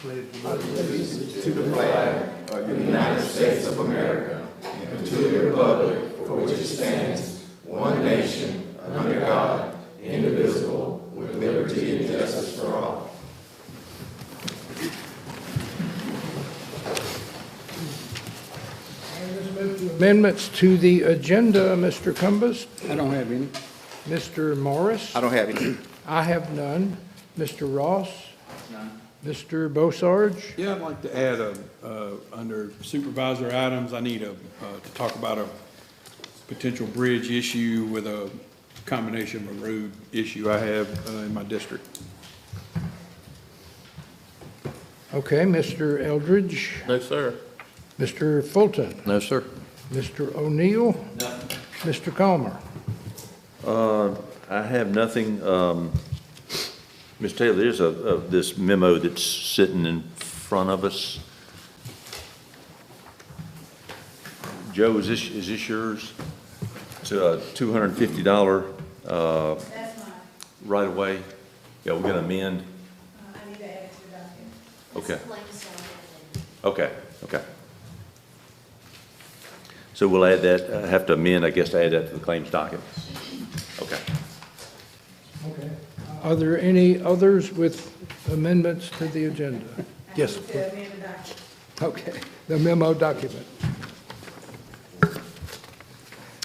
To the flag of the United States of America and to the republic for which it stands, one nation, under God, indivisible, with liberty and justice for all. Amendments to the agenda, Mr. Cumbus. I don't have any. Mr. Morris. I don't have any. I have none. Mr. Ross. None. Mr. Beausarge. Yeah, I'd like to add under supervisor items, I need to talk about a potential bridge issue with a combination of a road issue I have in my district. Okay, Mr. Eldridge. No, sir. Mr. Fulton. No, sir. Mr. O'Neill. No. Mr. Calmer. I have nothing. Ms. Taylor, there's this memo that's sitting in front of us. Joe, is this yours? It's a $250 That's mine. right away. Yeah, we're gonna amend. I need to add it to the document. Okay. Okay. So we'll add that, have to amend, I guess, to add that to the claims docket. Okay. Okay. Are there any others with amendments to the agenda? Yes. I need to amend the document. Okay, the memo document.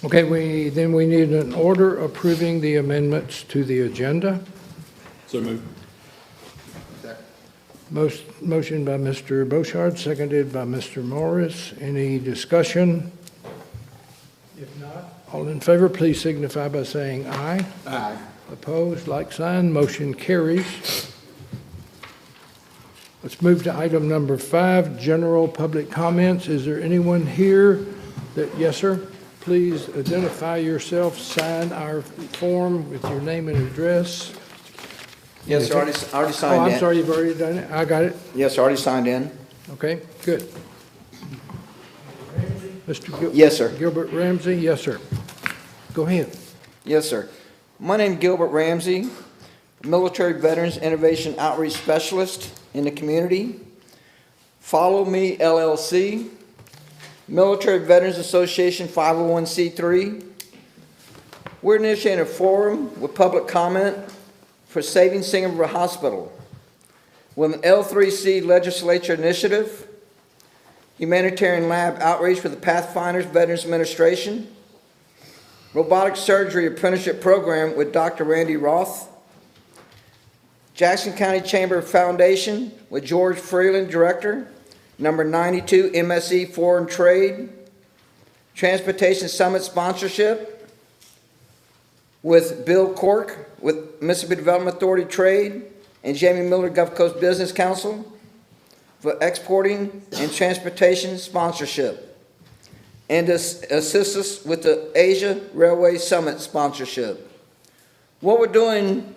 Okay, we need an order approving the amendments to the agenda. So move. Motion by Mr. Beauchard, seconded by Mr. Morris. Any discussion? If not, all in favor, please signify by saying aye. Aye. Opposed, like sign, motion carries. Let's move to item number 5, general public comments. Is there anyone here that, yes, sir? Please identify yourself, sign our form with your name and address. Yes, sir, already Oh, signed in. I'm sorry, you've already done it? I got it. Yes, already signed in. Okay, good. Mr. Yes, sir. Gilbert Ramsey, yes, sir. Go ahead. Yes, sir. My name is Gilbert Ramsey, Military Veterans Innovation Outreach Specialist in the community. Follow Me LLC, Military Veterans Association 501c3. We're initiating a forum with public comment for Saving Singing River Hospital with an L3C legislature initiative, humanitarian lab outreach for the Pathfinders Veterans Administration, robotic surgery apprenticeship program with Dr. Randy Roth, Jackson County Chamber Foundation with George Freeland, Director, number 92 MSE Foreign Trade, Transportation Summit sponsorship with Bill Cork with Mississippi Development Authority Trade and Jamie Miller Gulf Coast Business Council for exporting and transportation sponsorship, and assist us with the Asia Railway Summit sponsorship. What we're doing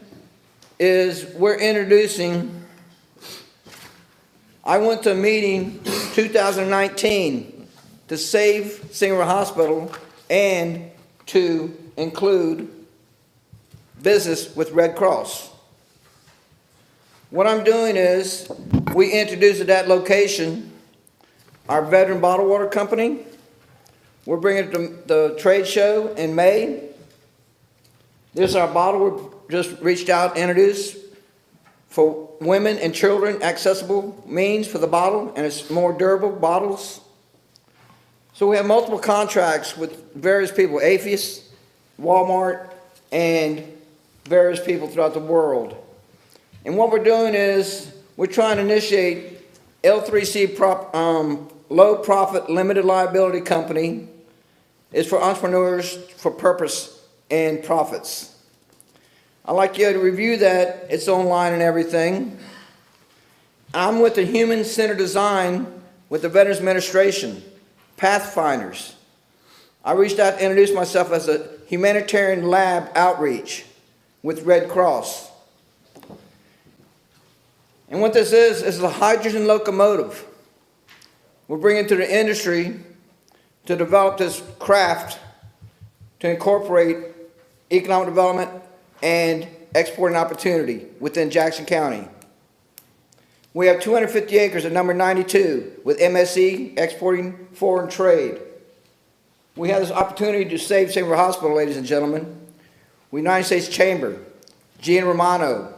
is we're introducing, I went to a meeting 2019 to save Singing River Hospital and to include business with Red Cross. What I'm doing is we introduced at that location our veteran bottled water company. We're bringing it to the trade show in May. This is our bottle we just reached out and introduced for women and children, accessible means for the bottle, and it's more durable bottles. So we have multiple contracts with various people, APHIS, Walmart, and various people throughout the world. And what we're doing is we're trying to initiate L3C low profit limited liability company. Is for entrepreneurs for purpose and profits. I'd like you to review that. It's online and everything. I'm with the Human Centered Design with the Veterans Administration, Pathfinders. I reached out to introduce myself as a humanitarian lab outreach with Red Cross. And what this is a hydrogen locomotive. We're bringing to the industry to develop this craft to incorporate economic development and exporting opportunity within Jackson County. We have 250 acres at number 92 with MSE exporting foreign trade. We have this opportunity to save St. River Hospital, ladies and gentlemen. We United States Chamber, Gian Romano.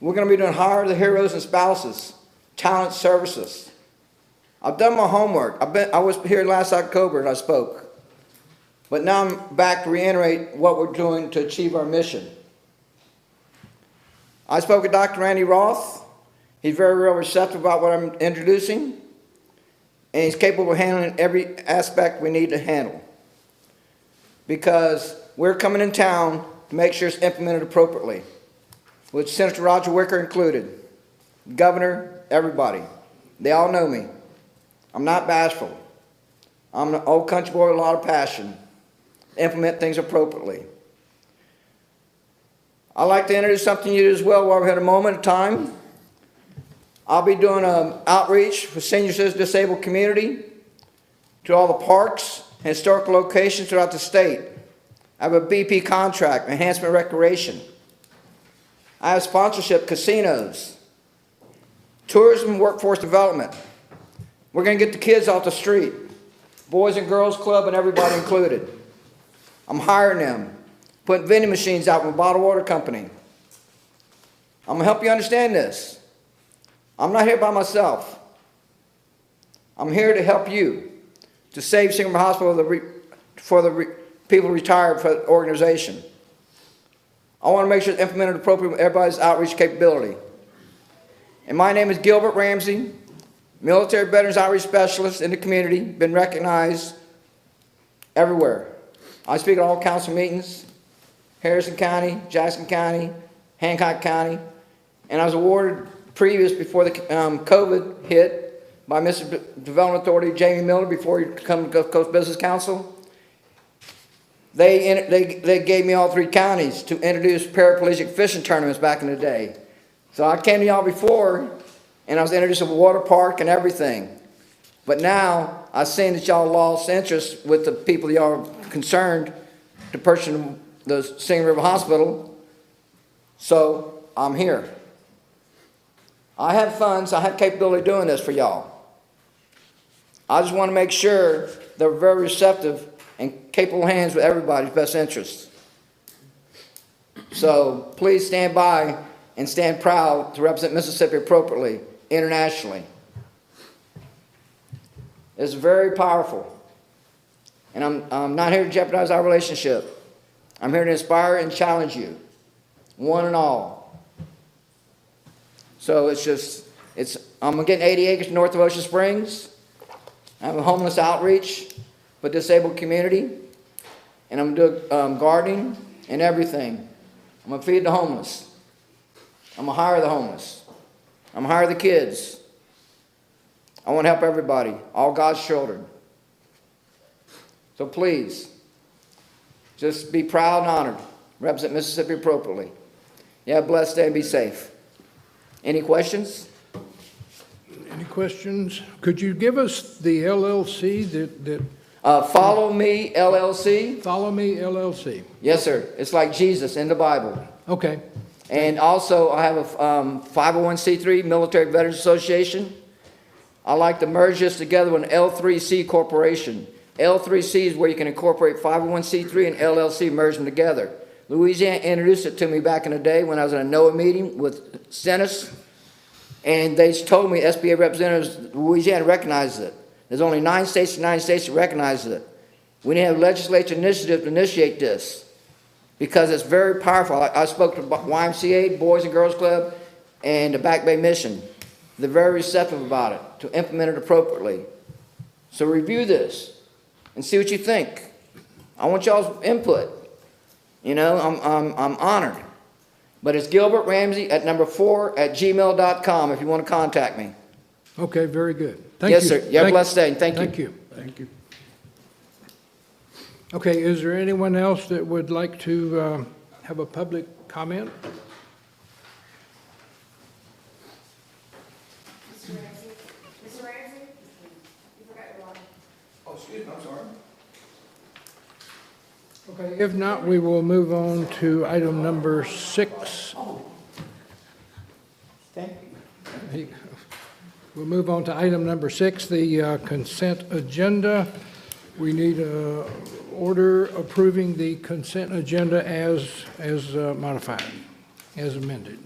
We're going to be doing Hire the Heroes and Spouses, Talent Services. I've done my homework. I was here last October and I spoke. But now I'm back to reiterate what we're doing to achieve our mission. I spoke with Dr. Randy Roth. He's very, very receptive about what I'm introducing. And he's capable of handling every aspect we need to handle. Because we're coming in town to make sure it's implemented appropriately. With Senator Roger Wicker included. Governor, everybody. They all know me. I'm not bashful. I'm an old country boy with a lot of passion. Implement things appropriately. I'd like to introduce something to you as well while we have a moment of time. I'll be doing an outreach for senior citizen disabled community to all the parks and historical locations throughout the state. I have a BP contract, enhancement recreation. I have sponsorship, casinos, tourism, workforce development. We're going to get the kids off the street, Boys and Girls Club and everybody included. I'm hiring them, putting vending machines out with a bottled water company. I'm going to help you understand this. I'm not here by myself. I'm here to help you, to save St. River Hospital for the people retired for the organization. I want to make sure it's implemented appropriately with everybody's outreach capability. And my name is Gilbert Ramsey, Military Veterans Outreach Specialist in the community, been recognized everywhere. I speak at all council meetings, Harrison County, Jackson County, Hancock County, and I was awarded before the COVID hit by Mr. Development Authority Jamie Miller before he come to Gulf Coast Business Council. They gave me all 3 counties to introduce paraplegic fishing tournaments back in the day. So I came to y'all before, and I was introduced to a water park and everything. But now, I've seen that y'all lost interest with the people y'all are concerned to purchase the Singing River Hospital. So, I'm here. I have funds, I have capability of doing this for y'all. I just want to make sure they're very receptive and capable hands with everybody's best interests. So, please stand by and stand proud to represent Mississippi appropriately, internationally. It's very powerful. And I'm not here to jeopardize our relationship. I'm here to inspire and challenge you, one and all. So I'm getting 80 acres north of Ocean Springs. I have a homeless outreach for disabled community. And I'm going to do gardening and everything. I'm going to feed the homeless. I'm going to hire the homeless. I'm going to hire the kids. I want to help everybody, all God's children. So please, just be proud and honored. Represent Mississippi appropriately. You have a blessed day and be safe. Any questions? Any questions? Could you give us the LLC that Follow Me LLC. Follow Me LLC? Yes, sir. It's like Jesus in the Bible. Okay. And also, I have a 501c3 Military Veterans Association. I like to merge this together with an L3C corporation. L3C is where you can incorporate 501c3 and LLC, merge them together. Louisiana introduced it to me back in the day when I was in a NOAA meeting with Stennis, and they told me, SBA representatives, Louisiana recognizes it. There's only 9 states in the United States that recognize it. We need to have legislature initiative to initiate this because it's very powerful. I spoke to YMCA, Boys and Girls Club, and the Back Bay Mission. They're very receptive about it, to implement it appropriately. So review this and see what you think. I want y'all's input. You know, I'm honored. But it's Gilbert Ramsey at number 4@gmail.com if you want to contact me. Okay, very good. Thank Yes, you. sir. You have a blessed day. Thank you. Thank you. Thank you. Okay, is there anyone else that would like to have a public comment? Mr. Ramsey? Mr. Ramsey? You forgot your water. Oh, excuse me, I'm sorry. Okay, if not, we will move on to item number 6. Thank you. We'll move on to item number 6, the consent agenda. We need a order approving the consent agenda as modified, as amended.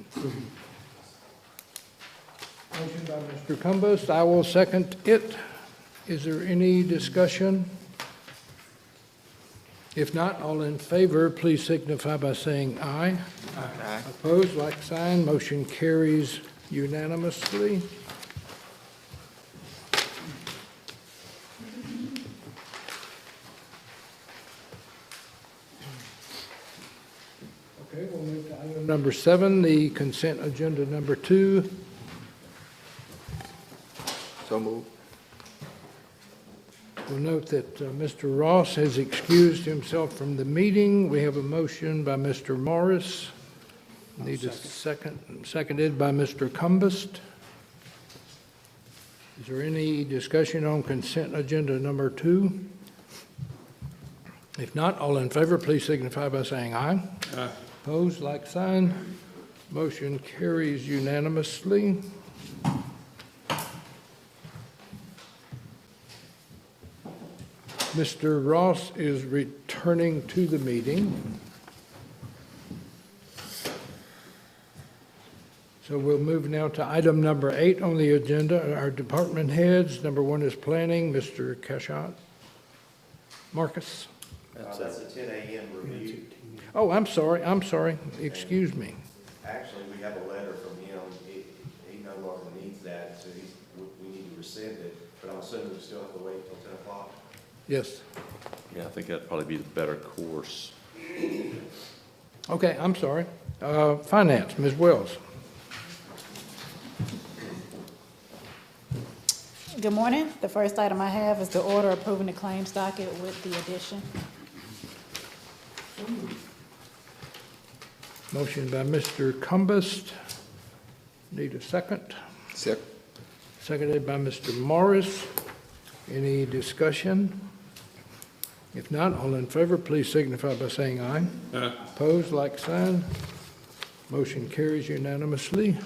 Motion by Mr. Cumbus, I will second it. Is there any discussion? If not, all in favor, please signify by saying aye. Aye. Opposed, like sign, motion carries unanimously. Okay, we'll move to item number 7, the consent agenda number 2. So moved. We'll note that Mr. Ross has excused himself from the meeting. We have a motion by Mr. Morris. Need a second, seconded by Mr. Cumbest. Is there any discussion on consent agenda number 2? If not, all in favor, please signify by saying aye. Aye. Opposed, like sign. Motion carries unanimously. Mr. Ross is returning to the meeting. So we'll move now to item number 8 on the agenda, our department heads. Number 1 is planning, Mr. Cashat. Marcus? That's a 10 a.m. review. Oh, I'm sorry, excuse me. Actually, we have a letter from him, he no longer needs that, so we need to rescind it, but I'm assuming we still have to wait till 10 o'clock. Yes. Yeah, I think that'd probably be the better course. Okay, I'm sorry. Finance, Ms. Wells. Good morning. The first item I have is the order approving the claims docket with the addition. Motion by Mr. Cumbest. Need a second? Second. Seconded by Mr. Morris. Any discussion? If not, all in favor, please signify by saying aye. Aye. Opposed, like sign. Motion carries unanimously.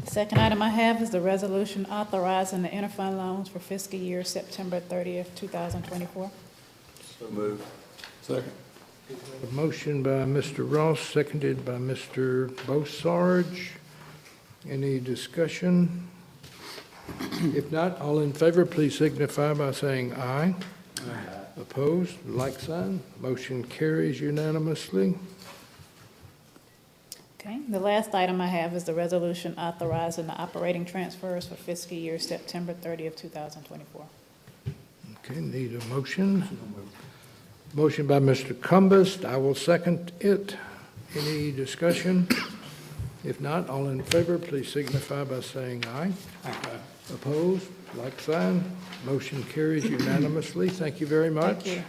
The second item I have is the resolution authorizing the interfund loans for fiscal year September 30th, 2024. So moved. Second. A motion by Mr. Ross, seconded by Mr. Bossarge. Any discussion? If not, all in favor, please signify by saying aye. Opposed, like sign. Motion carries unanimously. Okay, the last item I have is the resolution authorizing the operating transfers for fiscal year September 30th, 2024. Okay, need a motion. Motion by Mr. Cumbest. I will second it. Any discussion? If not, all in favor, please signify by saying aye. Opposed, like sign. Motion carries unanimously. Thank you very much. Thank you.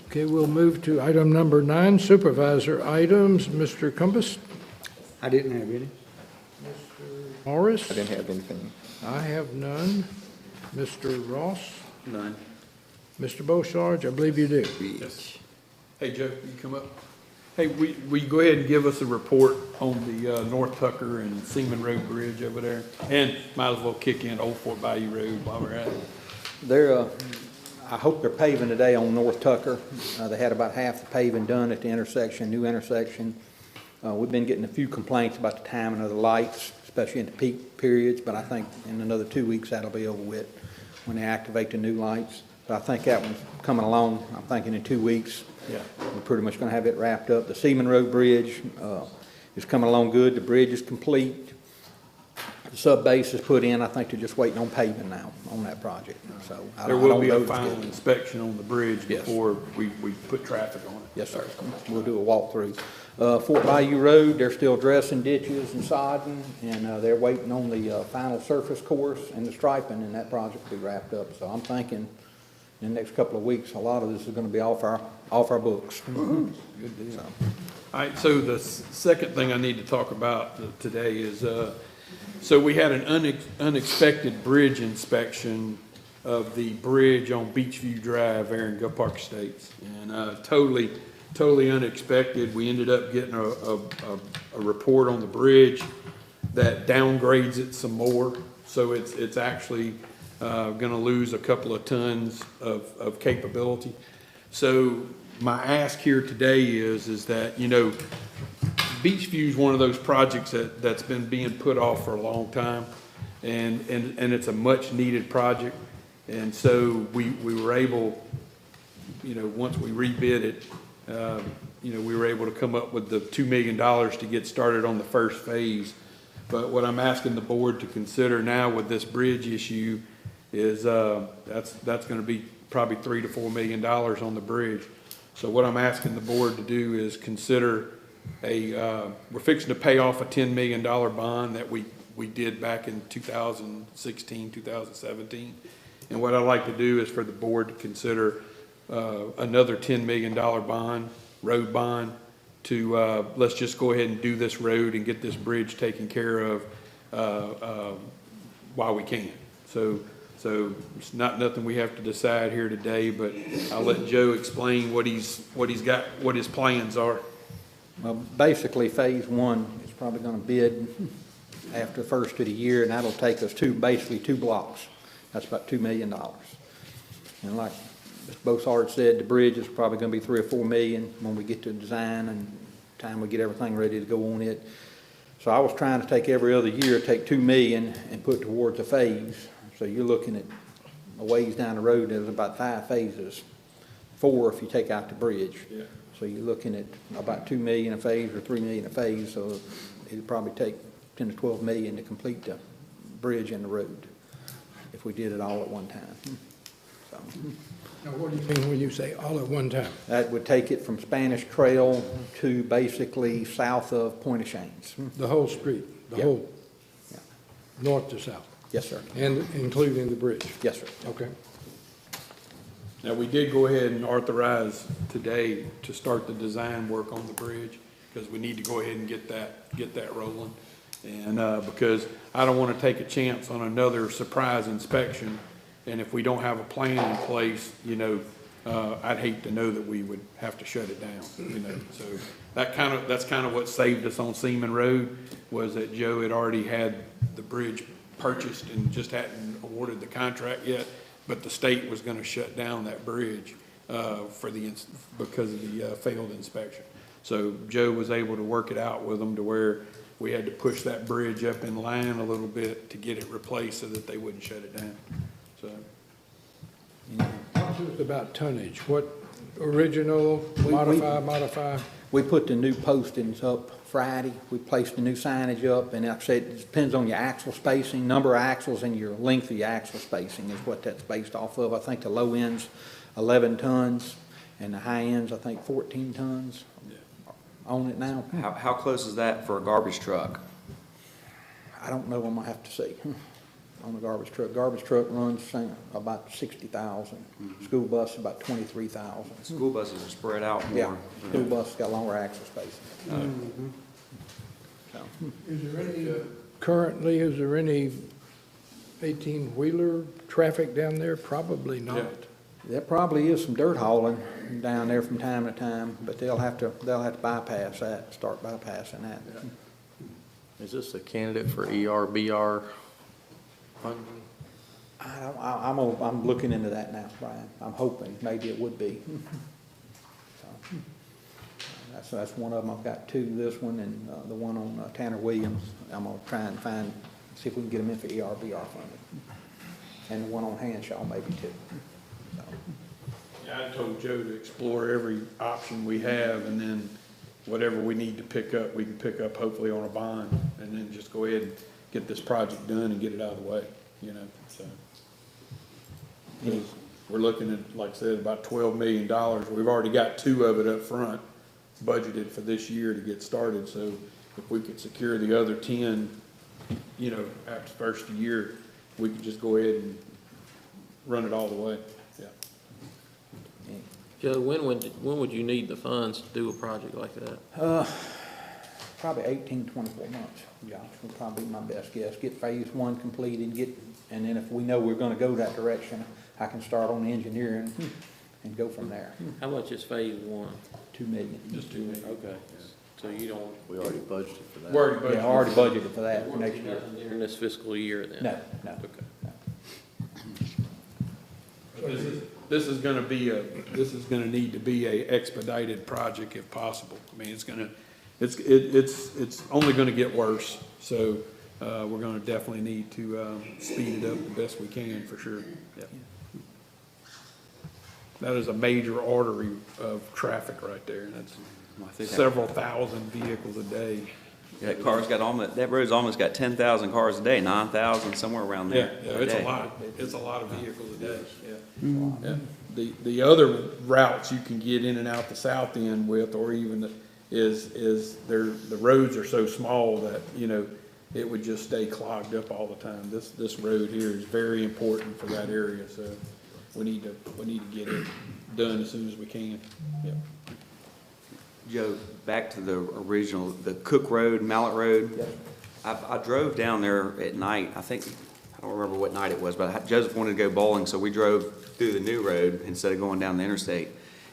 Okay, we'll move to item number 9, supervisor items. Mr. Cumbest? I didn't have any. Morris? I didn't have anything. I have none. Mr. Ross? None. Mr. Bossarge, I believe you do. Yes. Hey, Joe, you come up. Hey, will you go ahead and give us a report on the North Tucker and Seaman Road Bridge over there? And might as well kick in Old Fort Bayou Road while we're at it. I hope they're paving today on North Tucker. They had about half the paving done at the intersection, new intersection. We've been getting a few complaints about the timing of the lights, especially in the peak periods, but I think in another 2 weeks that'll be over with when they activate the new lights. So I think that one's coming along. I'm thinking in 2 weeks, we're pretty much gonna have it wrapped up. The Seaman Road Bridge is coming along good. The bridge is complete. The sub base is put in. I think they're just waiting on paving now on that project. So There will don't be know a the final schedule. inspection on the bridge Yes. before we put traffic on it. Yes, sir. We'll do a walkthrough. Fort Bayou Road, they're still dressing ditches and sodding, and they're waiting on the final surface course and the striping, and that project will be wrapped up. So I'm thinking in the next couple of weeks, a lot of this is gonna be off our books. Good deal. All right, so the second thing I need to talk about today is, so we had an unexpected bridge inspection of the bridge on Beachview Drive there in Go Park Estates. And totally totally unexpected. We ended up getting a report on the bridge that downgrades it some more. So it's actually gonna lose a couple of tons of capability. So my ask here today is that, you know, Beachview is one of those projects that's been being put off for a long time. And it's a much needed project. And so we were able, you know, once we rebid it, you know, we were able to come up with the $2 million to get started on the first phase. But what I'm asking the board to consider now with this bridge issue is, that's gonna be probably $3 to $4 million on the bridge. So what I'm asking the board to do is consider we're fixing to pay off a $10 million bond that we did back in 2016, 2017. And what I'd like to do is for the board to consider another $10 million bond, road bond, to let's just go ahead and do this road and get this bridge taken care of while we can. So it's nothing we have to decide here today, but I'll let Joe explain what he's got, what his plans are. Well, basically, phase one is probably gonna bid after the first of the year, and that'll take us basically two blocks. That's about $2 million. And like Mr. Bossard said, the bridge is probably gonna be 3 or 4 million when we get to design and time we get everything ready to go on it. So I was trying to take every other year, take 2 million and put towards a phase. So you're looking at a ways down the road, there's about 5 phases, 4 if you take out the bridge. Yeah. So you're looking at about 2 million a phase or 3 million a phase, so it'd probably take 10 to 12 million to complete the bridge and the road if we did it all at one time. So Now, what do you mean when you say all at one time? that would take it from Spanish Trail to basically south of Point of Shanes. The whole street, the Yeah. whole, Yeah. north to south, Yes, sir. and including the bridge? Yes, sir. Okay. Now, we did go ahead and authorize today to start the design work on the bridge, because we need to go ahead and get that rolling. And, because I don't wanna take a chance on another surprise inspection, and if we don't have a plan in place, you know, I'd hate to know that we would have to shut it down, you know. So that's kind of what saved us on Seaman Road, was that Joe had already had the bridge purchased and just hadn't awarded the contract yet. But the state was gonna shut down that bridge, because of the, failed inspection. So Joe was able to work it out with them to where we had to push that bridge up in line a little bit to get it replaced so that they wouldn't shut it down, so. Talk to us about tonnage. What, original, modify? We put the new postings up Friday. We placed the new signage up, and like I said, it depends on your axle spacing, number of axles, and your length of your axle spacing is what that's based off of. I think the low end's 11 tons, and the high end's, I think, 14 tons on it now. How close is that for a garbage truck? I don't know, I'm gonna have to see on the garbage truck. Garbage truck runs about 60,000. School bus about 23,000. School buses are spread out more. Yeah, school bus got longer axle spacing. So, Currently, is there any 18-wheeler traffic down there? Probably not. Yeah. there probably is some dirt hauling down there from time to time, but they'll have to bypass that, start bypassing that. Is this a candidate for ERBR funding? I'm looking into that now, Brian. I'm hoping, maybe it would be. So that's one of them. I've got 2, this one and the one on Tanner Williams. I'm gonna try and see if we can get them in for ERBR funding. And the one on Hanshaw maybe too. So. Yeah, I told Joe to explore every option we have, and then whatever we need to pick up, we can pick up hopefully on a bond, and then just go ahead and get this project done and get it out of the way, you know, so. We're looking at, like I said, about $12 million. We've already got 2 of it up front, budgeted for this year to get started, so if we could secure the other 10, you know, after the first year, we could just go ahead and run it all the way, yeah. Joe, when would you need the funds to do a project like that? Probably 18, 24 months, Josh, would probably be my best guess. Get phase 1 completed, and then if we know we're gonna go that direction, I can start on the engineering and go from there. How much is phase one? 2 million. Just 2 million. Okay, so you don't, We already budgeted for that. We're already Yeah, budgeted. already budgeted for that for next year. nothing during this fiscal year then? No, no. Okay. This is gonna be this is gonna need to be a expedited project if possible. I mean, it's only gonna get worse, so, we're gonna definitely need to, speed it up the best we can, for sure. Yeah. That is a major artery of traffic right there, and that's I think that- several thousand vehicles a day. That car's got almost, that road's almost got 10,000 cars a day, 9,000, somewhere around Yeah, there. yeah, a it's a day. lot, it's a lot of vehicles a day, yeah. Yeah. The other routes you can get in and out the south end with, or even the roads are so small that, you know, it would just stay clogged up all the time. This road here is very important for that area, so we need to get it done as soon as we can, yeah. Joe, back to the original, the Cook Road, Mallet Road. I drove down there at night, I don't remember what night it was, but Joseph wanted to go bowling, so we drove through the new road instead of going down the interstate.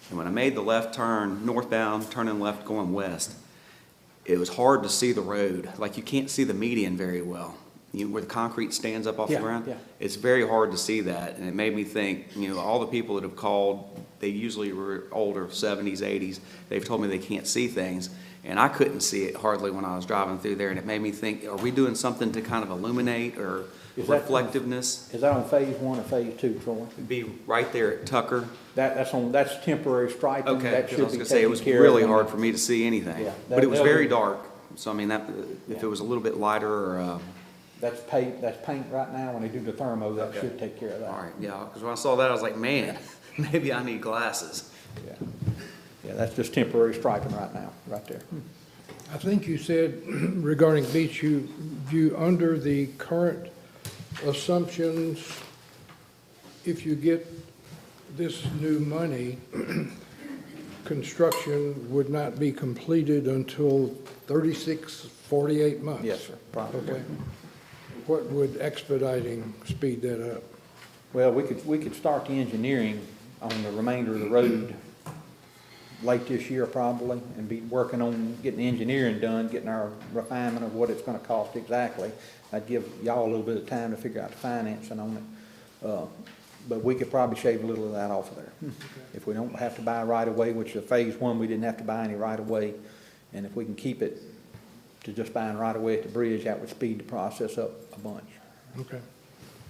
And when I made the left turn, northbound, turning left, going west, it was hard to see the road. Like, you can't see the median very well. Where the concrete stands up off the Yeah, ground? yeah. It's very hard to see that, and it made me think, all the people that have called, they usually were older, 70s, 80s, they've told me they can't see things, and I couldn't see it hardly when I was driving through there, and it made me think, are we doing something to kind of illuminate or Is that- reflectiveness? Is that on phase one or phase two, Troy? It'd be right there at Tucker. That's temporary striping. Okay, That 'cause should I was be gonna say, it was taken care of really when hard the- for me to see anything, Yeah, but it was that'll very be- dark, so I mean, that, if it was a little bit lighter or, That's paint right now. When they do the thermo, that Okay. should take care of that. all right, yeah, because when I saw that, I was like, man, maybe I need glasses. Yeah. Yeah, that's just temporary striping right now, right there. I think you said regarding beach, you view under the current assumptions, if you get this new money, construction would not be completed until 36, 48 months. Yes, sir, probably. Okay. What would expediting speed that up? Well, we could start the engineering on the remainder of the road late this year probably, and be working on getting the engineering done, getting our refinement of what it's gonna cost exactly. I'd give y'all a little bit of time to figure out the financing on it. But we could probably shave a little of that off of there. If we don't have to buy right away, which is phase one, we didn't have to buy any right away. And if we can keep it to just buying right away at the bridge, that would speed the process up a bunch. Okay.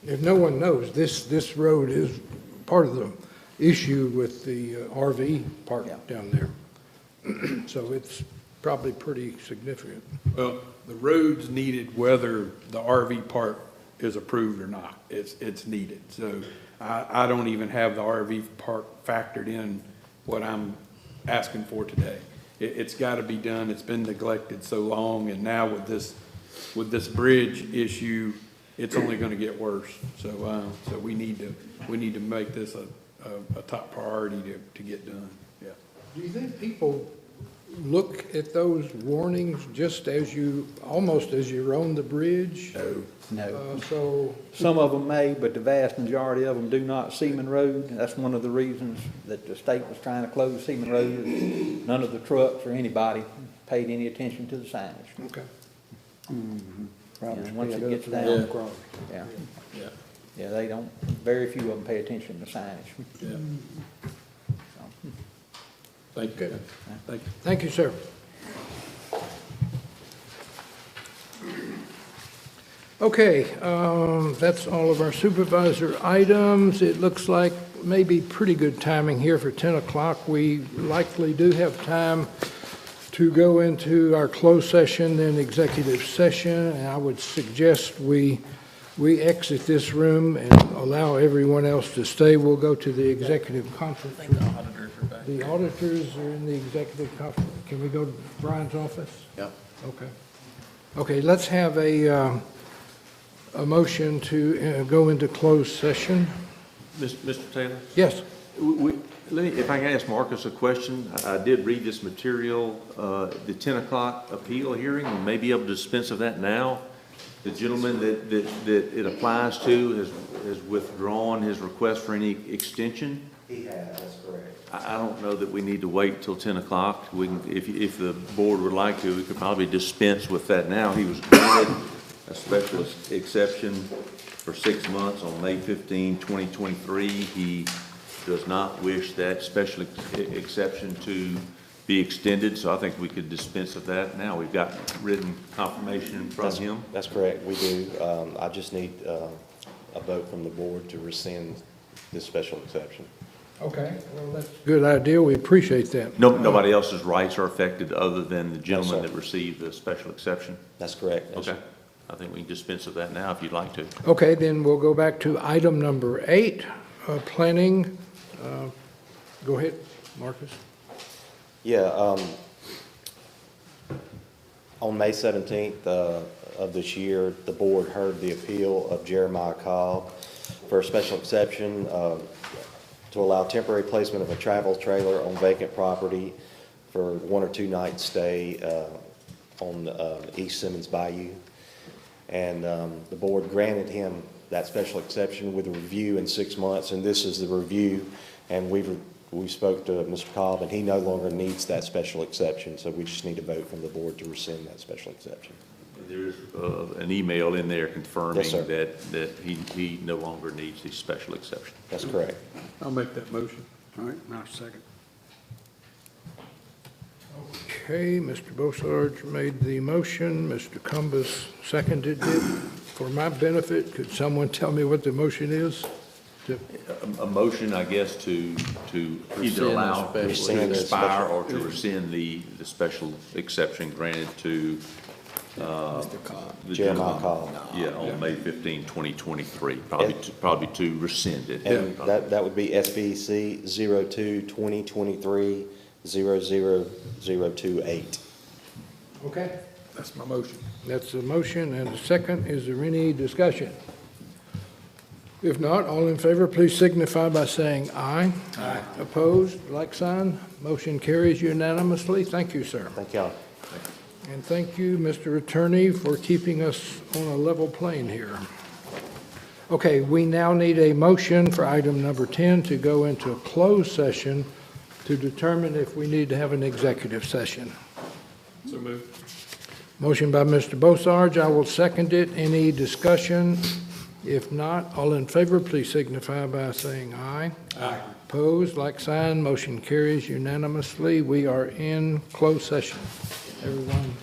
If no one knows, this road is part of the issue with the RV park Yeah. down there. So it's probably pretty significant. Well, the road's needed whether the RV park is approved or not. It's needed. So I don't even have the RV park factored in what I'm asking for today. It's got to be done. It's been neglected so long, and now with this bridge issue, it's only going to get worse. So we need to make this a top priority to get done. Yeah. Do you think people look at those warnings just almost as you roam the bridge? No. So, Some of them may, but the vast majority of them do not. Seaman Road, that's one of the reasons that the state was trying to close Seaman Road. None of the trucks or anybody paid any attention to the signage. okay. And once it gets Yeah. down, yeah, Yeah. yeah, they don't, very few of them pay attention to signage. Yeah. So, Thank you. Thank you. Thank you, sir. Okay, that's all of our supervisor items. It looks like maybe pretty good timing here for 10 o'clock. We likely do have time to go into our closed session and executive session, and I would suggest we exit this room and allow everyone else to stay. We'll go to the executive conference. The auditors are in the executive conference. Can we go to Brian's office? Yep. Okay. Okay, let's have a motion to go into closed session. Mr. Taylor? Yes. If I can ask Marcus a question, I did read this material, the 10 o'clock appeal hearing, and may be able to dispense of that now. The gentleman that it applies to has withdrawn his request for any extension. He has, that's correct. I don't know that we need to wait till 10 o'clock. We can, if the board would like to, we could probably dispense with that now. He was granted a special exception for 6 months on May 15, 2023. He does not wish that special exception to be extended, so I think we could dispense of that now. We've got written confirmation from him. That's correct, we do. I just need a vote from the board to rescind this special exception. Okay, well, that's a good idea. We appreciate that. Nobody else's rights are affected other than the gentleman sir. that received the special exception? That's correct. Okay. I think we can dispense of that now if you'd like to. Okay, then we'll go back to item number 8, planning. Go ahead, Marcus. Yeah, on May 17th of this year, the board heard the appeal of Jeremiah Cobb for a special exception to allow temporary placement of a travel trailer on vacant property for 1 or 2 night stay on East Simmons Bayou. And the board granted him that special exception with a review in 6 months, and this is the review. And we spoke to Mr. Cobb, and he no longer needs that special exception, so we just need a vote from the board to rescind that special exception. There's an email in there confirming Yes, sir. that he no longer needs the special exception. That's correct. I'll make that motion. All right, now second. Okay, Mr. Bossarge made the motion, Mr. Cumbus seconded it. For my benefit, could someone tell me what the motion is? A motion, I guess, to either Rescind the allow it special to exception. expire or to rescind the special exception granted to the Jeremiah Cobb. Yeah, on May 15, 2023, probably to rescind it. And that would be SBC 02-2023-00028. Okay. That's my motion. That's the motion and the second. Is there any discussion? If not, all in favor, please signify by saying aye. Aye. Opposed, like sign. Motion carries unanimously. Thank you, sir. Thank y'all. And thank you, Mr. Attorney, for keeping us on a level plane here. Okay, we now need a motion for item number 10 to go into a closed session to determine if we need to have an executive session. So moved. Motion by Mr. Bossarge. I will second it. Any discussion? If not, all in favor, please signify by saying aye. Aye. Opposed, like sign. Motion carries unanimously. We are in closed session. Everyone.